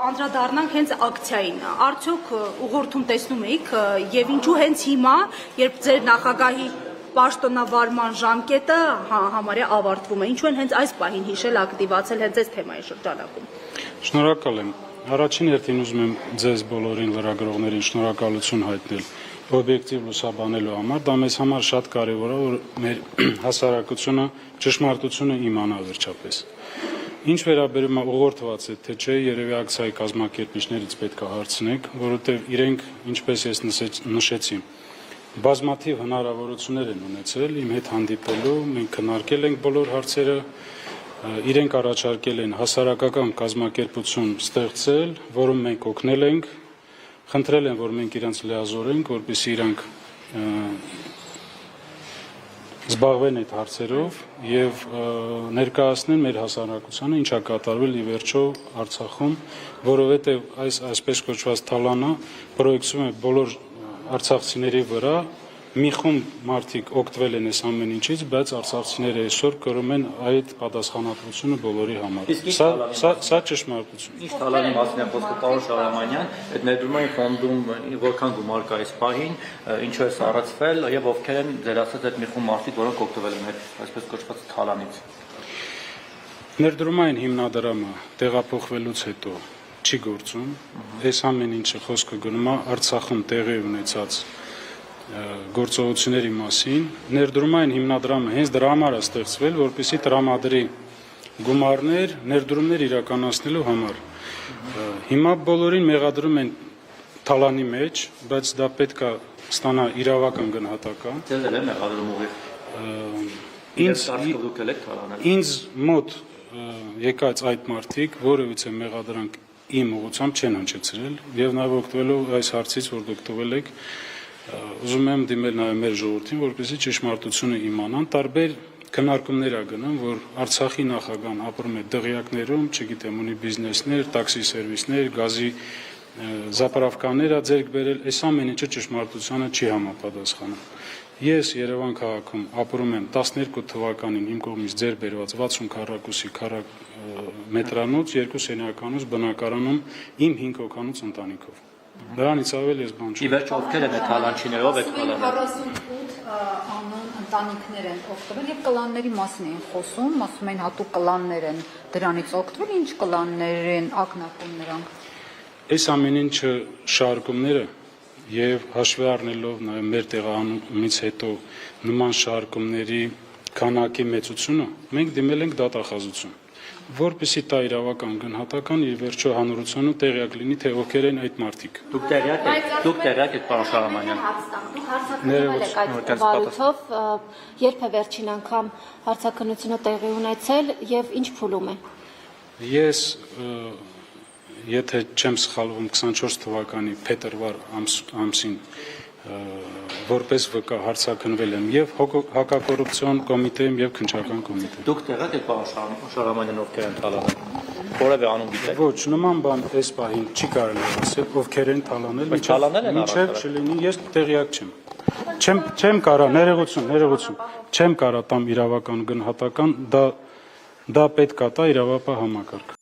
անդրադառնանք հենց ակցիային, արդյոք ուղղորդում տեսնում եք եւ ինչու հենց հիմա, երբ ձեր նախագահի պաշտոնավարման ժամկետը համարյա ավարտվում է, ինչու են հենց այս պահին հիշել ակտիվացել հենց այս թեմայի շրջանակում։ Շնորհակալ եմ։ Առաջին հերթին ուզում եմ ձեզ բոլորին լրագրողներին շնորհակալություն հայտնել օբյեկտիվ լուսաբանելու համար, դա մեզ համար շատ կարևոր է, որ մեր հասարակությունը ճշմարտությունը իմանա վերջապես։ Ինչ վերաբերում է ուղղորդված է, թե չէ, երևի ակցիայի կազմակերպիչներից պետք է հարցնեք, որովհետև իրենք, ինչպես ես նշեցի, բազմաթիվ հնարավորություններ են ունեցել իմ հետ հանդիպելու, մենք քննարկել ենք բոլոր հարցերը, իրենք առաջարկել են հասարակական կազմակերպություն ստեղծել, որում մենք օգնել ենք, խնդրել են, որ մենք իրանց լիազորենք, որպեսզի իրանք զբաղվեն այդ հարցերով եւ ներկայացնեն մեր հասարակությանը ինչա կատարվել ի վերջո Արցախում, որովհետեւ այս այսպես կոչված թալանը պրոյեկցում է բոլոր արցախցիների վրա, մի խումբ մարդիկ օգտվել են այս ամեն ինչից, բայց արցախցիները այսօր կրում են այդ պատասխանատվությունը բոլորի համար։ Սա ճշմարտություն։ Ինչ թալանի մասին է խոսքը, պարոն Շահրամանյան, այդ ներդրումային ֆոնդում որքան գումար կա այս պահին, ինչու է սառեցվել եւ ովքեր են ձեր ասած այդ մի խումբ մարդիկ, որոնք օգտվել են այդ այսպես կոչված թալանից։ Ներդրումային հիմնադրամը տեղափոխվելուց հետո չի գործում, այս ամեն ինչը խոսքը գնում է Արցախում տեղի ունեցած գործողությունների մասին, ներդրումային հիմնադրամը հենց դրա համար է ստեղծվել, որպեսզի տրամադրի գումարներ, ներդրումներ իրականացնելու համար։ Հիմա բոլորին մեղադրում են թալանի մեջ, բայց դա պետք է ստանա իրավական գնահատական։ Ձեզ էլ է մեղադրում ուղիղ։ Ինձ մոտ եկած այդ մարդիկ որևիցե մեղադրանք իմ ուղղությամբ չեն հնչեցրել եւ նաեւ օգտվելով այս հարցից, որ դուք տվել եք, ուզում եմ դիմել նաև մեր ժողովրդին, որպեսզի ճշմարտությունը իմանան, տարբեր քննարկումներ ա գնում, որ Արցախի նախագահան ապրում է դղյակներում, չգիտեմ, ունի բիզնեսներ, տաքսի սերվիսներ, գազի զապարավկաներ ա ձեռք բերել, այս ամեն ինչը ճշմարտությանը չի համապատասխանում։ Ես Երևան քաղաքում ապրում եմ 12 թվականին իմ կողմից ձեռք բերված 60 քառակուսի մետրանոց, 2 սենյականոց բնակարանում իմ 5 հոգանոց ընտանիքով։ Դրանից ավել ես բան չունեմ։ Ի վերջո ովքեր են այդ թալանչիներով այդ կլանները։ 48 անուն ընտանիքներ են օգտվել եւ կլանների մասին են խոսում, ասում են հատուկ կլաններ են դրանից օգտվել, ինչ կլաններ են ակնարկում նրանք։ Այս ամեն ինչը շարժումները եւ հաշվի առնելով նաեւ մեր տեղահանումից հետո նման շարժումների քանակի մեծությունը, մենք դիմել ենք դատախազություն, որպեսզի տա իրավական գնահատական իր վերջո հանրությանը տեղյակ լինի, թե ովքեր են այդ մարդիկ։ Դուք տեղյակ եք, պարոն Շահրամանյան։ Դուք հարցակնվել եք այդ վարույթով, երբ է վերջին անգամ հարցակնությունը տեղի ունեցել եւ ինչ փուլում է։ Ես եթե չեմ սխալվում 24 թվականի փետրվար ամսին որպես վկա հարցակնվել եմ եւ հակակոռուպցիոն կոմիտեում եւ քննչական կոմիտեում։ Դուք տեղյակ եք, պարոն Շահրամանյան, ովքեր են թալանել։ Որևէ անուն գիտեք։ Ոչ, նման բան այս պահին չի կարելի ասել, ովքեր են թալանել, մինչև չլինի, ես տեղյակ չեմ։ Չեմ կարա, ներողություն, չեմ կարա տամ իրավական գնահատական, դա պետք է տա իրավապահ համակարգը։